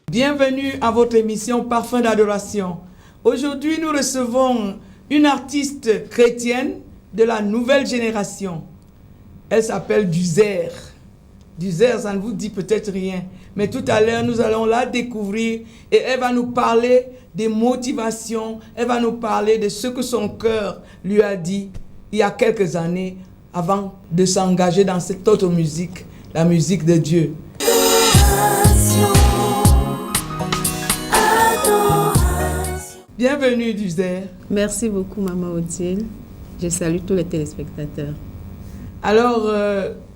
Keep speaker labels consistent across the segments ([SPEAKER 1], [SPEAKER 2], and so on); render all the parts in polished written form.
[SPEAKER 1] Bienvenue à votre émission Parfum d'adoration. Aujourd'hui, nous recevons une artiste chrétienne de la nouvelle génération. Elle s'appelle Duzer. Duzer, ça ne vous dit peut-être rien, mais tout à l'heure, nous allons la découvrir et elle va nous parler des motivations, elle va nous parler de ce que son cœur lui a dit il y a quelques années avant de s'engager dans cette autre musique, la musique de Dieu. Bienvenue, Duzer.
[SPEAKER 2] Merci beaucoup, Maman Odile. Je salue tous les téléspectateurs.
[SPEAKER 1] Alors,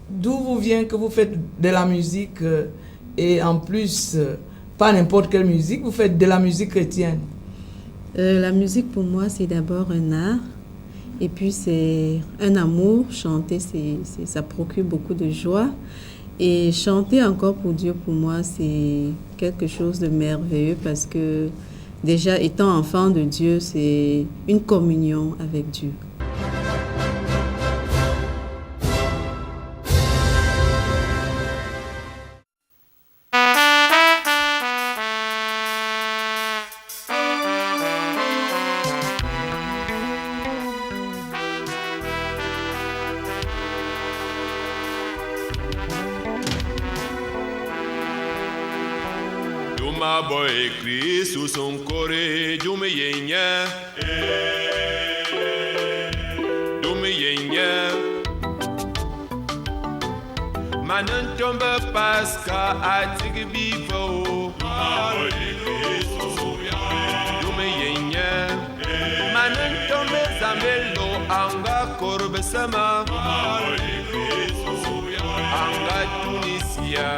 [SPEAKER 1] d'où vous vient que vous faites de la musique et en plus, pas n'importe quelle musique, vous faites de la musique chrétienne?
[SPEAKER 2] La musique, pour moi, c'est d'abord un art. Et puis, c'est un amour. Chanter, ça procure beaucoup de joie. Et chanter encore pour Dieu, pour moi, c'est quelque chose de merveilleux parce que déjà, étant enfant de Dieu, c'est une communion avec Dieu.
[SPEAKER 3] Ma boy écrit sous son corps Dume yenya Manan tombe paska atig bivo Dume yenya Manan tombe zamelo anga korbe sama Anga Tunisia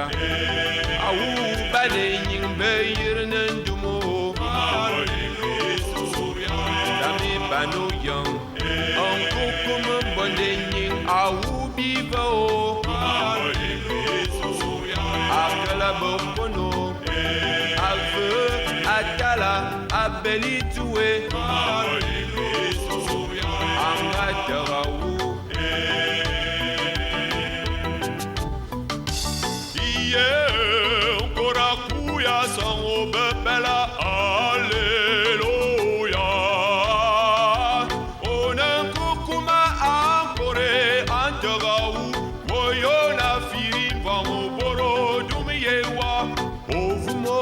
[SPEAKER 3] Awu bale nyingbe yirnen dumo Dami banu yang Onko kuma bonde nying awu bivo Akala bokono Ave atala abeli tuwe Anga tarawu Sango bebela Alléluia Onen kukuma ankore Antagawu Moyona firi vango boro Dumiyewa Ovumo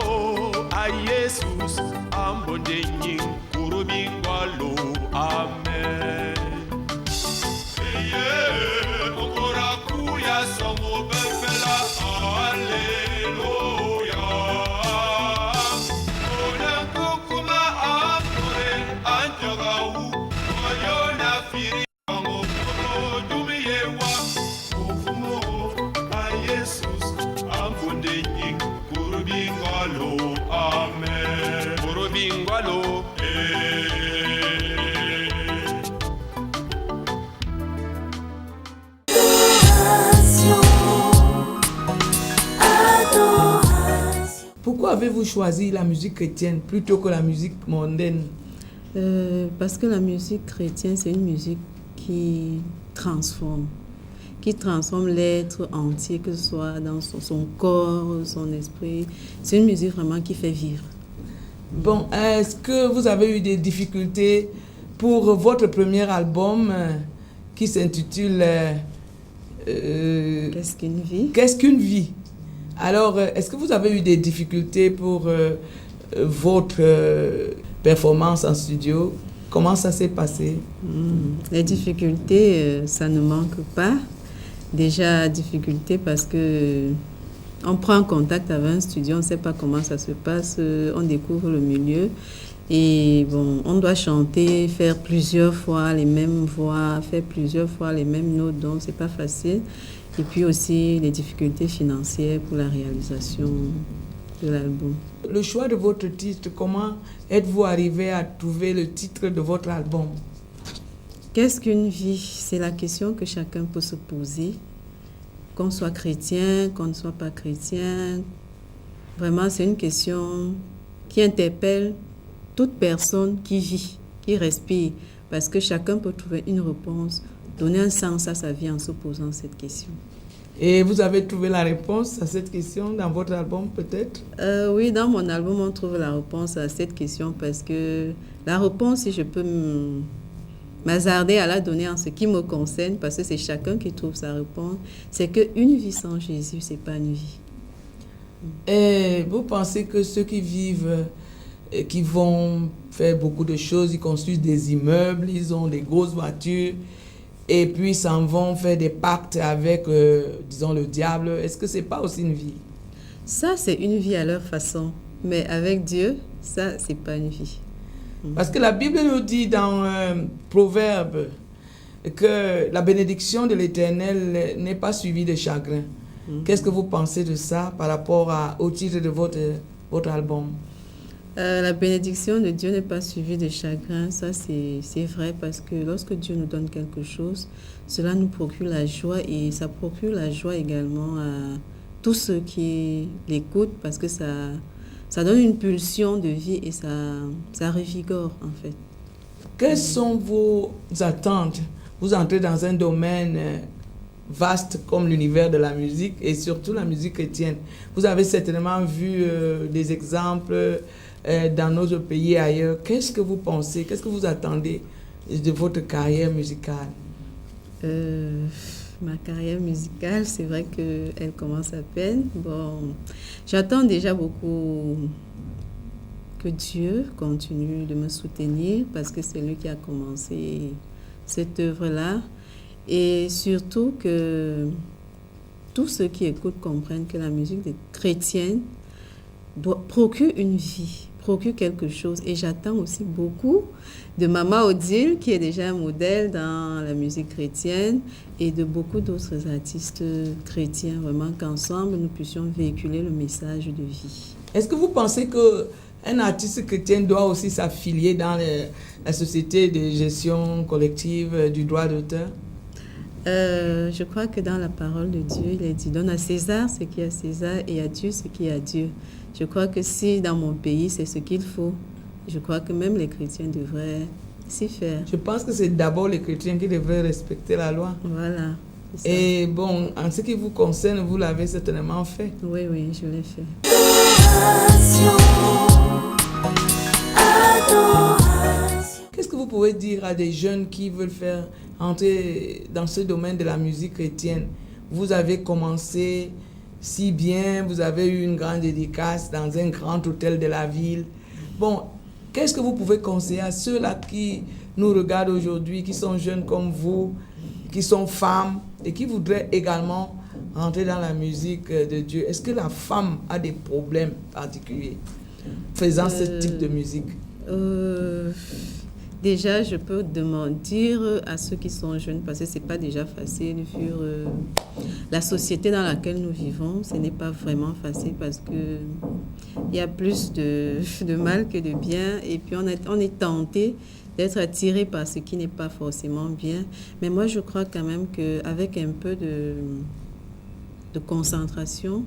[SPEAKER 3] a Jesus Ambonde nying kurubi kwalo Amen Okora kuya sango bebela Alléluia
[SPEAKER 1] Pourquoi avez-vous choisi la musique chrétienne plutôt que la musique mondaine?
[SPEAKER 2] Parce que la musique chrétienne, c'est une musique qui transforme l'être entier, que ce soit dans son corps, son esprit. C'est une musique vraiment qui fait vivre.
[SPEAKER 1] Bon, est-ce que vous avez eu des difficultés pour votre premier album qui s'intitule
[SPEAKER 2] Qu'est-ce qu'une vie?
[SPEAKER 1] Qu'est-ce qu'une vie? Alors, est-ce que vous avez eu des difficultés pour votre performance en studio. Comment ça s'est passé?
[SPEAKER 2] Les difficultés, ça ne manque pas. Déjà, difficultés parce que on prend contact avec un studio, on ne sait pas comment ça se passe, on découvre le milieu. Et bon, on doit chanter, faire plusieurs fois les mêmes voix, faire plusieurs fois les mêmes notes, donc c'est pas facile. Et puis aussi les difficultés financières pour la réalisation de l'album.
[SPEAKER 1] Le choix de votre titre, comment êtes-vous arrivé à trouver le titre de votre album?
[SPEAKER 2] Qu'est-ce qu'une vie? C'est la question que chacun peut se poser. Qu'on soit chrétien, qu'on ne soit pas chrétien. Vraiment, c'est une question qui interpelle toute personne qui vit, qui respire. Parce que chacun peut trouver une réponse, donner un sens à sa vie en se posant cette question.
[SPEAKER 1] Et vous avez trouvé la réponse à cette question dans votre album, peut-être?
[SPEAKER 2] Oui, dans mon album, on trouve la réponse à cette question parce que la réponse, si je peux m'hasarder à la donner en ce qui me concerne, parce que c'est chacun qui trouve sa réponse, c'est qu'une vie sans Jésus, c'est pas une vie.
[SPEAKER 1] Et vous pensez que ceux qui vivent, qui vont faire beaucoup de choses, ils construisent des immeubles, ils ont des grosses voitures, et puis s'en vont faire des pactes avec, disons, le diable, est-ce que c'est pas aussi une vie?
[SPEAKER 2] Ça, c'est une vie à leur façon. Mais avec Dieu, ça, c'est pas une vie.
[SPEAKER 1] Parce que la Bible nous dit dans Proverbe que la bénédiction de l'Éternel n'est pas suivie de chagrin. Qu'est-ce que vous pensez de ça par rapport au titre de votre album?
[SPEAKER 2] La bénédiction de Dieu n'est pas suivie de chagrin, ça c'est vrai parce que lorsque Dieu nous donne quelque chose, cela nous procure la joie et ça procure la joie également à tous ceux qui l'écoutent parce que ça donne une pulsion de vie et ça revigore en fait.
[SPEAKER 1] Quelles sont vos attentes? Vous entrez dans un domaine vaste comme l'univers de la musique et surtout la musique chrétienne. Vous avez certainement vu des exemples dans notre pays et ailleurs. Qu'est-ce que vous pensez? Qu'est-ce que vous attendez de votre carrière musicale?
[SPEAKER 2] Ma carrière musicale, c'est vrai qu'elle commence à peine. Bon, j'attends déjà beaucoup que Dieu continue de me soutenir parce que c'est lui qui a commencé cette œuvre-là. Et surtout que tous ceux qui écoutent comprennent que la musique chrétienne procure une vie, procure quelque chose. Et j'attends aussi beaucoup de Mama Odile, qui est déjà un modèle dans la musique chrétienne, et de beaucoup d'autres artistes chrétiens, vraiment qu'ensemble, nous puissions véhiculer le message de vie.
[SPEAKER 1] Est-ce que vous pensez qu'un artiste chrétien doit aussi s'affilier dans la société de gestion collective du droit d'auteur?
[SPEAKER 2] Je crois que dans la parole de Dieu, il est dit, donne à César ce qui est à César et à Dieu ce qui est à Dieu. Je crois que si dans mon pays, c'est ce qu'il faut, je crois que même les chrétiens devraient s'y faire.
[SPEAKER 1] Je pense que c'est d'abord les chrétiens qui devraient respecter la loi.
[SPEAKER 2] Voilà.
[SPEAKER 1] Et bon, en ce qui vous concerne, vous l'avez certainement fait.
[SPEAKER 2] Oui, oui, je l'ai fait.
[SPEAKER 1] Qu'est-ce que vous pouvez dire à des jeunes qui veulent faire entrer dans ce domaine de la musique chrétienne? Vous avez commencé si bien, vous avez eu une grande dédicace dans un grand hôtel de la ville. Bon, qu'est-ce que vous pouvez conseiller à ceux-là qui nous regardent aujourd'hui, qui sont jeunes comme vous, qui sont femmes et qui voudraient également entrer dans la musique de Dieu? Est-ce que la femme a des problèmes particuliers faisant ce type de musique?
[SPEAKER 2] Déjà, je peux dire à ceux qui sont jeunes, parce que ce n'est pas déjà facile, vu la société dans laquelle nous vivons, ce n'est pas vraiment facile parce qu'il y a plus de mal que de bien. Et puis, on est tenté d'être attiré par ce qui n'est pas forcément bien. Mais moi, je crois quand même qu'avec un peu de concentration,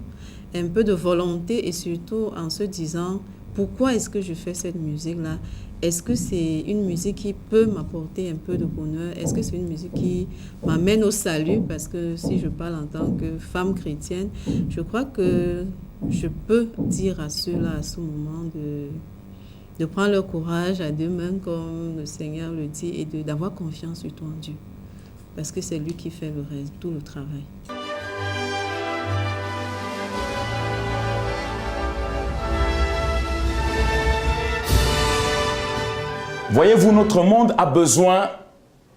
[SPEAKER 2] un peu de volonté et surtout en se disant, pourquoi est-ce que je fais cette musique-là? Est-ce que c'est une musique qui peut m'apporter un peu de bonheur? Est-ce que c'est une musique qui m'amène au salut? Parce que si je parle en tant que femme chrétienne, je crois que je peux dire à ceux-là, à ce moment, de prendre leur courage à deux mains, comme le Seigneur le dit, et d'avoir confiance surtout en Dieu. Parce que c'est lui qui fait le reste, tout le travail.
[SPEAKER 4] Voyez-vous, notre monde a besoin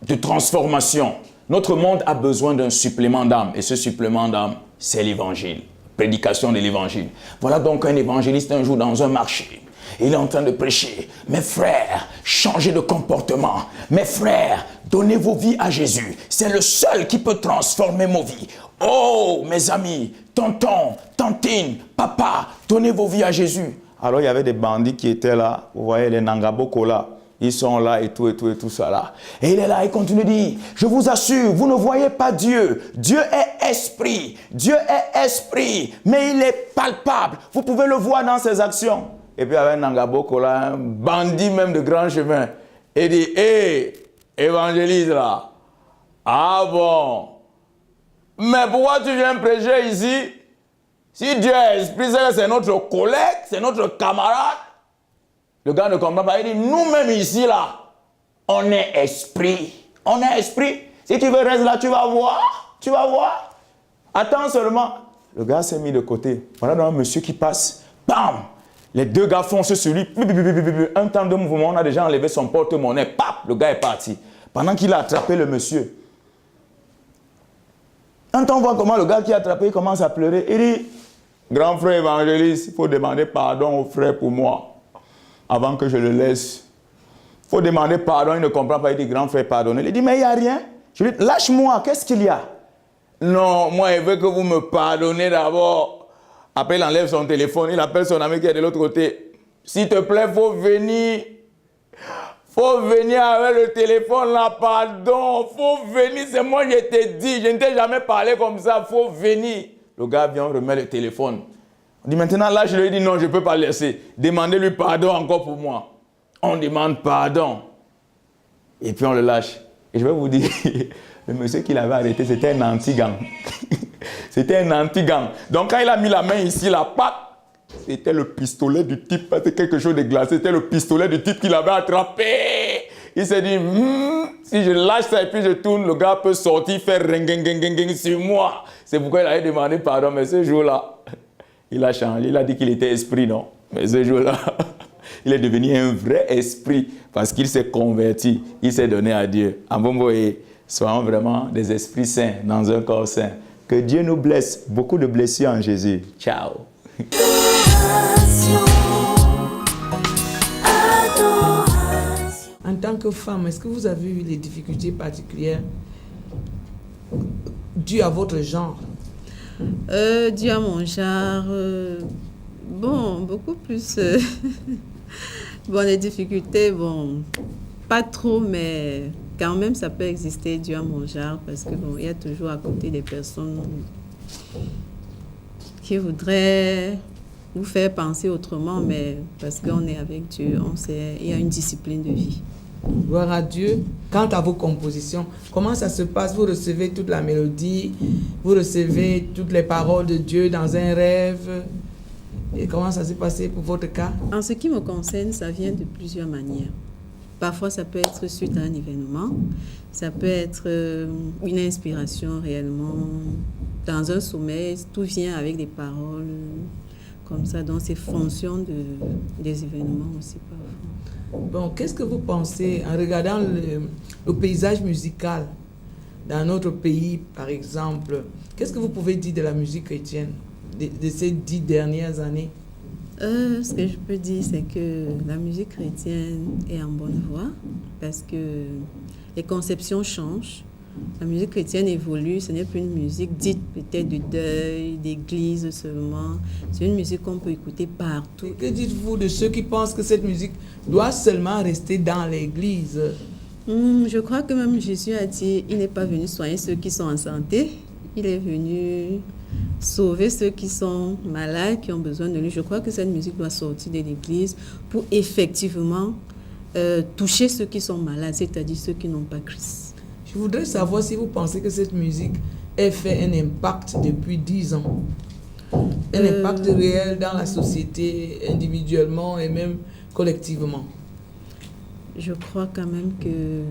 [SPEAKER 4] de transformation. Notre monde a besoin d'un supplément d'âme. Et ce supplément d'âme, c'est l'évangile. Prédication de l'évangile. Voilà donc un évangéliste un jour dans un marché. Il est en train de prêcher. Mes frères, changez de comportement. Mes frères, donnez vos vies à Jésus. C'est le seul qui peut transformer vos vies. Oh, mes amis, tonton, tantine, papa, donnez vos vies à Jésus. Alors, il y avait des bandits qui étaient là. Vous voyez, les Nangaboko là. Ils sont là et tout ça là. Et il est là, il continue de dire, je vous assure, vous ne voyez pas Dieu. Dieu est esprit. Dieu est esprit. Mais il est palpable. Vous pouvez le voir dans ses actions. Et puis, il y avait un Nangaboko là, un bandit même de grand chemin. Et il dit, hé, évangéliste là. Ah bon. Mais pourquoi tu viens prêcher ici? Si Dieu est esprit, c'est notre collègue, c'est notre camarade. Le gars ne comprend pas. Il dit, nous-mêmes ici, là, on est esprit. On est esprit. Si tu veux rester là, tu vas voir. Tu vas voir. Attends seulement. Le gars s'est mis de côté. Voilà donc un monsieur qui passe. Bam! Les deux gars foncent sur lui. Un temps de mouvement, on a déjà enlevé son porte-monnaie. Pap! Le gars est parti. Pendant qu'il a attrapé le monsieur. Un temps, on voit comment le gars qui a attrapé, il commence à pleurer. Il dit, grand frère évangéliste, il faut demander pardon au frère pour moi. Avant que je le laisse. Il faut demander pardon, il ne comprend pas, il dit, grand frère, pardonnez. Il dit, mais il n'y a rien. Je lui dis, lâche-moi, qu'est-ce qu'il y a? Non, moi, il veut que vous me pardonnez d'abord. Après, il enlève son téléphone, il appelle son ami qui est de l'autre côté. S'il te plaît, il faut venir. Faut venir avec le téléphone là, pardon. Faut venir, c'est moi qui t'ai dit. Je ne t'ai jamais parlé comme ça, faut venir. Le gars vient, remet le téléphone. On dit maintenant, là, je lui ai dit non, je ne peux pas laisser. Demandez-lui pardon encore pour moi. On demande pardon. Et puis on le lâche. Et je vais vous dire, le monsieur qui l'avait arrêté, c'était un anti-gang. C'était un anti-gang. Donc quand il a mis la main ici, là, pap, c'était le pistolet du type, c'était quelque chose de glacé, c'était le pistolet du type qu'il avait attrapé. Il s'est dit, si je lâche ça et puis je tourne, le gars peut sortir, faire ring sur moi. C'est pourquoi il avait demandé pardon. Mais ce jour-là, il a changé. Il a dit qu'il était esprit, non? Mais ce jour-là, il est devenu un vrai esprit parce qu'il s'est converti. Il s'est donné à Dieu. Ambombo, et soyons vraiment des esprits saints dans un corps saint. Que Dieu nous blesse. Beaucoup de blessures en Jésus. Ciao.
[SPEAKER 1] En tant que femme, est-ce que vous avez eu des difficultés particulières dues à votre genre?
[SPEAKER 2] Dû à mon genre, bon, beaucoup plus. Bon, les difficultés, bon, pas trop, mais quand même, ça peut exister dû à mon genre, parce que bon, il y a toujours à côté des personnes qui voudraient vous faire penser autrement, mais parce qu'on est avec Dieu, on sait, il y a une discipline de vie.
[SPEAKER 1] Gloire à Dieu. Quant à vos compositions, comment ça se passe? Vous recevez toute la mélodie, vous recevez toutes les paroles de Dieu dans un rêve. Et comment ça s'est passé pour votre cas?
[SPEAKER 2] En ce qui me concerne, ça vient de plusieurs manières. Parfois, ça peut être suite à un événement. Ça peut être une inspiration réellement. Dans un sommeil, tout vient avec des paroles comme ça. Donc, c'est fonction des événements aussi parfois.
[SPEAKER 1] Bon, qu'est-ce que vous pensez en regardant le paysage musical dans notre pays, par exemple? Qu'est-ce que vous pouvez dire de la musique chrétienne de ces 10 dernières années?
[SPEAKER 2] Ce que je peux dire, c'est que la musique chrétienne est en bonne voie parce que les conceptions changent. La musique chrétienne évolue, ce n'est plus une musique dite peut-être de deuil, d'église seulement. C'est une musique qu'on peut écouter partout.
[SPEAKER 1] Et que dites-vous de ceux qui pensent que cette musique doit seulement rester dans l'église?
[SPEAKER 2] Je crois que même Jésus a dit, il n'est pas venu soigner ceux qui sont en santé. Il est venu sauver ceux qui sont malades, qui ont besoin de lui. Je crois que cette musique doit sortir de l'église pour effectivement toucher ceux qui sont malades, c'est-à-dire ceux qui n'ont pas Christ.
[SPEAKER 1] Je voudrais savoir si vous pensez que cette musique a fait un impact depuis 10 ans. Un impact réel dans la société, individuellement et même collectivement.
[SPEAKER 2] Je crois quand même que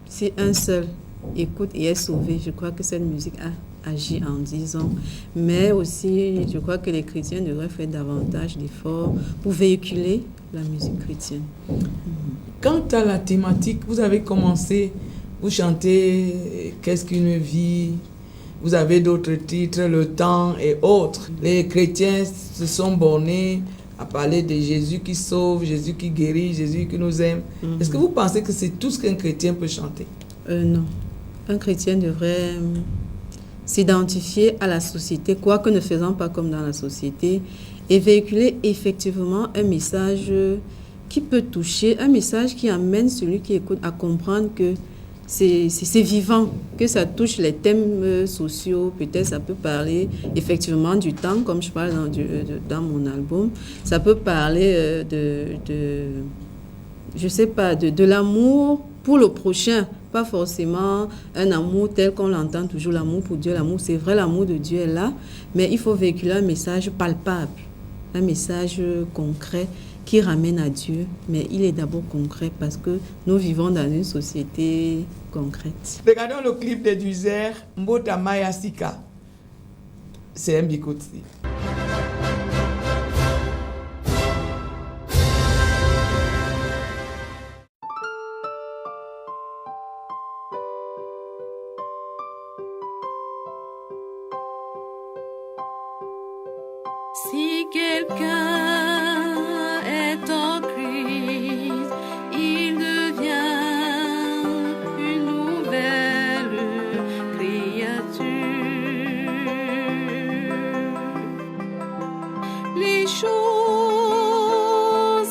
[SPEAKER 2] si un seul écoute et est sauvé, je crois que cette musique a agi en 10 ans. Mais aussi, je crois que les chrétiens devraient faire davantage d'efforts pour véhiculer la musique chrétienne.
[SPEAKER 1] Quant à la thématique, vous avez commencé, vous chantez Qu'est-ce qu'une vie? Vous avez d'autres titres, Le temps et autres. Les chrétiens se sont bornés à parler de Jésus qui sauve, Jésus qui guérit, Jésus qui nous aime. Est-ce que vous pensez que c'est tout ce qu'un chrétien peut chanter?
[SPEAKER 2] Non. Un chrétien devrait s'identifier à la société, quoique ne faisant pas comme dans la société, et véhiculer effectivement un message qui peut toucher, un message qui amène celui qui écoute à comprendre que c'est vivant, que ça touche les thèmes sociaux. Peut-être ça peut parler effectivement du temps, comme je parle dans mon album. Ça peut parler je sais pas, de l'amour pour le prochain. Pas forcément un amour tel qu'on l'entend toujours, l'amour pour Dieu. L'amour, c'est vrai, l'amour de Dieu est là, mais il faut véhiculer un message palpable, un message concret qui ramène à Dieu, mais il est d'abord concret parce que nous vivons dans une société concrète.
[SPEAKER 1] Regardons le clip de Duzer, Mbota Maya Sika. C'est un Bikotsi.
[SPEAKER 5] Si quelqu'un est en crise, il devient une nouvelle créature. Les choses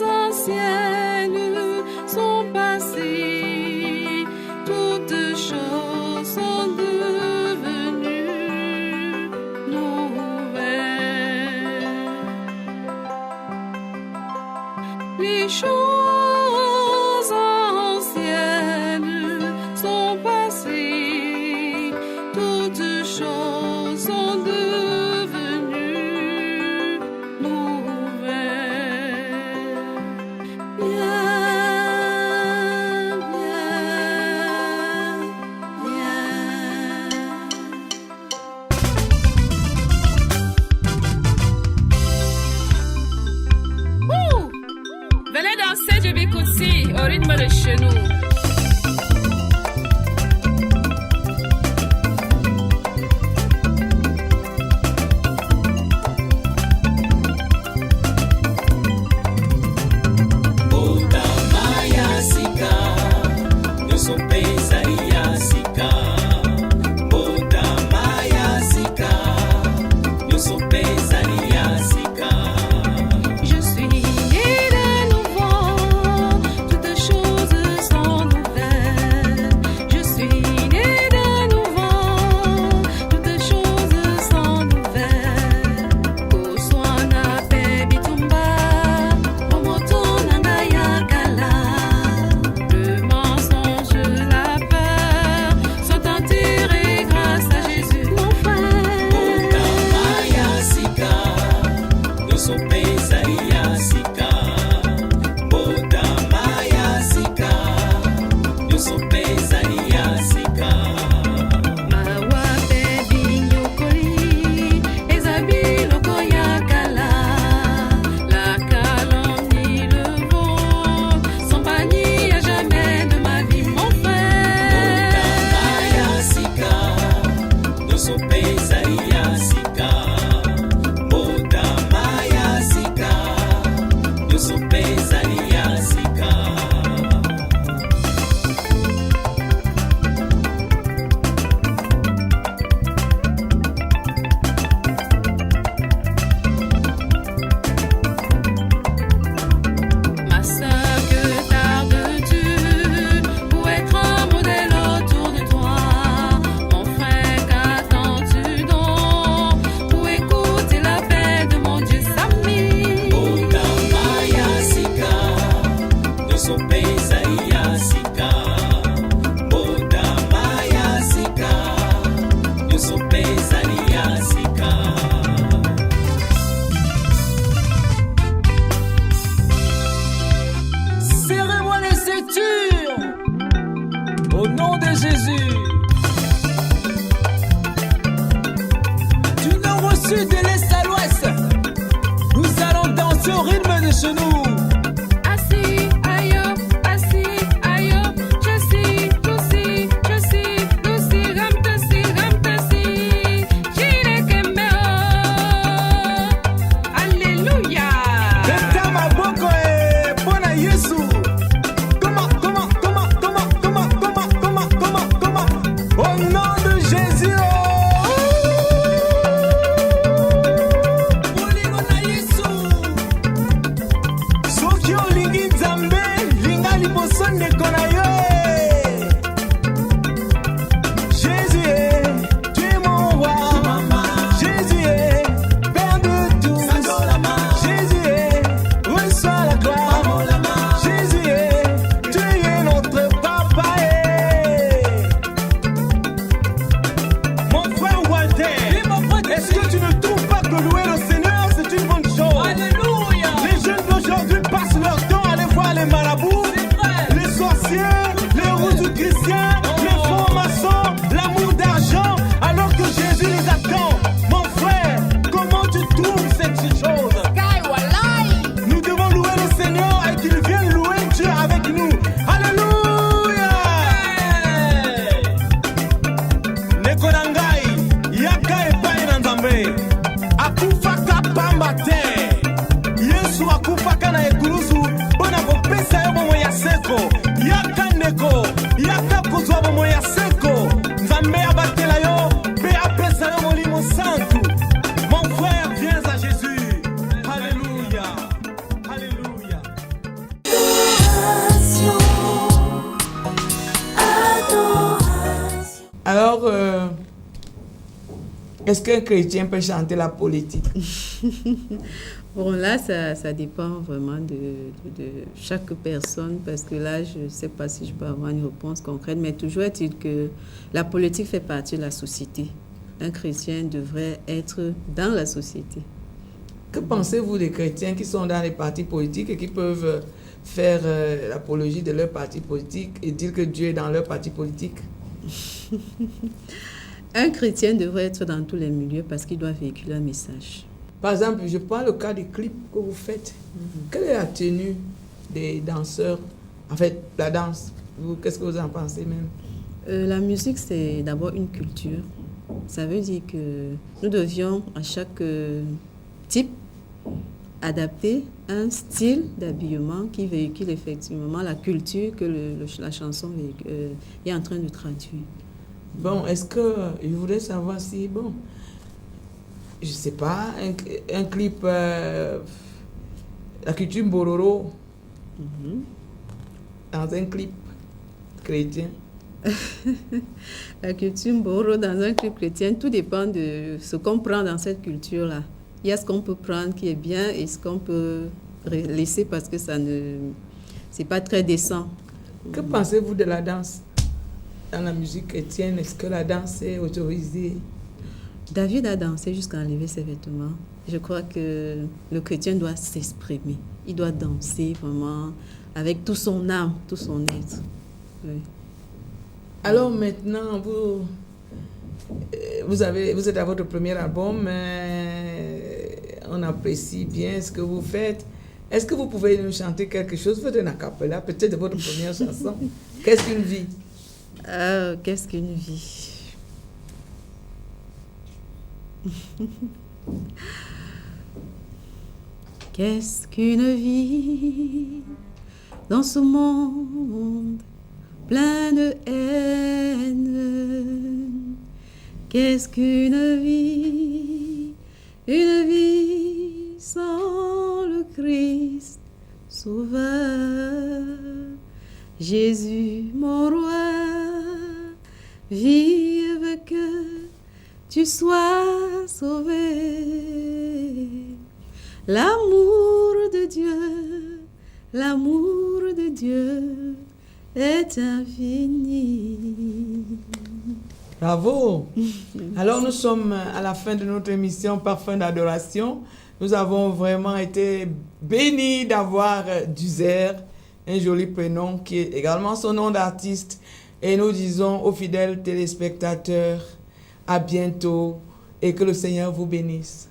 [SPEAKER 5] anciennes sont passées, toutes choses sont devenues nouvelles. Les choses anciennes sont passées, toutes choses sont devenues nouvelles. Viens, viens, viens. Venez danser du Bikutsi au rythme de chez nous. Je suis née de nouveau, toutes choses sont nouvelles. Je suis née de nouveau, toutes choses sont nouvelles. Koswana Bebitumba, Omoto Nangaya Kala. Le mensonge, la peur sont enterrés grâce à Jésus, mon frère. Mawa Bebi Nyokoli, Ezabi Lokoya Kala. La calomnie, le vol sont bannis à jamais de ma vie, mon frère. Ma sœur, que tardes-tu pour être un modèle autour de toi? Mon frère, qu'attends-tu donc pour écouter l'appel de mon Dieu Sami?
[SPEAKER 6] kufaka na ekulusu mpona kopesa yo bomoi ya seko yaka ndeko yaka kozwa bomoi ya seko nzambe abatela yo mpe apesa yo molimo santu. Mon frère, viens à Jésus. Alléluia, alléluia.
[SPEAKER 1] Alors, est-ce qu'un chrétien peut chanter la politique?
[SPEAKER 2] Bon, là, ça dépend vraiment de chaque personne, parce que là, je ne sais pas si je peux avoir une réponse concrète, mais toujours est-il que la politique fait partie de la société. Un chrétien devrait être dans la société.
[SPEAKER 1] Que pensez-vous des chrétiens qui sont dans les partis politiques et qui peuvent faire l'apologie de leur parti politique et dire que Dieu est dans leur parti politique?
[SPEAKER 2] Un chrétien devrait être dans tous les milieux parce qu'il doit véhiculer un message.
[SPEAKER 1] Par exemple, je prends le cas des clips que vous faites. Quelle est la tenue des danseurs? En fait, la danse, qu'est-ce que vous en pensez même?
[SPEAKER 2] La musique, c'est d'abord une culture. Ça veut dire que nous devions à chaque type adapter un style d'habillement qui véhicule effectivement la culture que la chanson est en train de traduire.
[SPEAKER 1] Bon, est-ce que je voudrais savoir si, bon, je sais pas, un clip, la culture Mbororo, dans un clip chrétien.
[SPEAKER 2] La culture Mboro dans un clip chrétien, tout dépend de ce qu'on prend dans cette culture-là. Il y a ce qu'on peut prendre qui est bien et ce qu'on peut laisser parce que c'est pas très décent.
[SPEAKER 1] Que pensez-vous de la danse dans la musique chrétienne? Est-ce que la danse est autorisée?
[SPEAKER 2] David a dansé jusqu'à enlever ses vêtements. Je crois que le chrétien doit s'exprimer. Il doit danser vraiment avec tout son âme, tout son être. Oui.
[SPEAKER 1] Alors maintenant, vous êtes à votre premier album, on apprécie bien ce que vous faites. Est-ce que vous pouvez nous chanter quelque chose? Faites un a cappella, peut-être de votre première chanson. Qu'est-ce qu'une vie?
[SPEAKER 2] Qu'est-ce qu'une vie? Qu'est-ce qu'une vie dans ce monde plein de haine? Qu'est-ce qu'une vie? Une vie sans le Christ Sauveur. Jésus, mon roi, vive que tu sois sauvé. L'amour de Dieu est infini.
[SPEAKER 1] Bravo! Alors nous sommes à la fin de notre émission Parfum d'adoration. Nous avons vraiment été bénis d'avoir Duzer, un joli prénom qui est également son nom d'artiste. Et nous disons aux fidèles téléspectateurs, à bientôt et que le Seigneur vous bénisse.